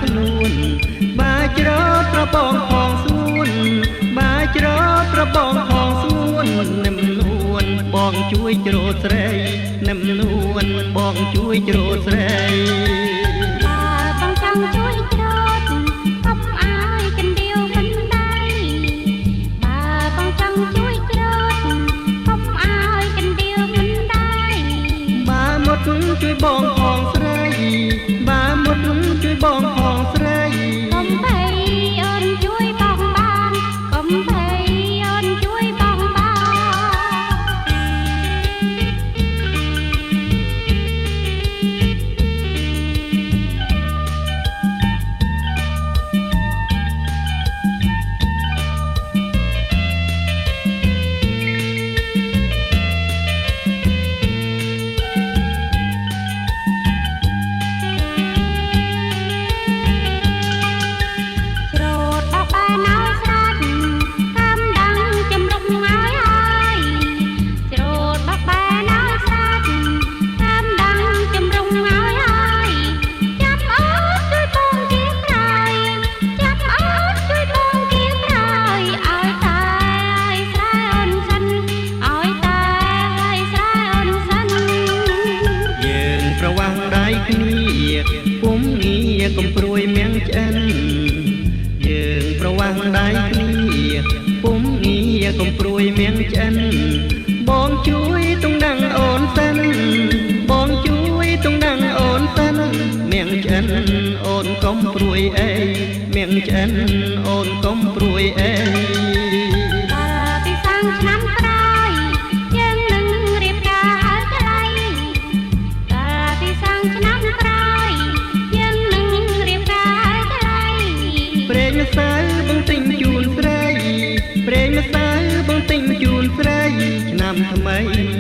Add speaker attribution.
Speaker 1: ខ្លួនបាយច្រត់ប្របងផងសួនបាយច្រត់ប្របងផងសួននឹមនួនបងជួយច្រូតស្រីនឹមនួនបងជួយច្រូតស្រី
Speaker 2: បងចង់ជួយច្រូតកុំអាយកណ្ដៀវមិនដៃបើបងចង់ជួយច្រូតកុំអាយកណ្ដៀវមិនដៃ
Speaker 1: បើមុតជួយបងផងស្រីបើមុតជួយបងផងស្រី
Speaker 2: កុំភ័យអូនជួយបងបានកុំភ័យអូនជួយបងបាន
Speaker 1: ពុំងារកុំព្រួយមៀងឆ្អិនយើងប្រវាំងដៃគ្នាពុំងារកុំព្រួយមៀងឆ្អិនបងជួយទុំដឹងអូនសិនបងជួយទុំដឹងអូនសិនមៀងឆ្អិនអូនកុំព្រួយអីមៀងឆ្អិនអូនកុំព្រួយអី
Speaker 2: ពីសាំងឆ្នាំក្រោយយើងនឹងរៀបការហើយថ្លៃពីសាំងឆ្នាំក្រោយ
Speaker 1: ព្រេងម្សៅបងទិញជូនស្រីព្រេងម្សៅបងទិញជូនស្រីឆ្នាំថ្មី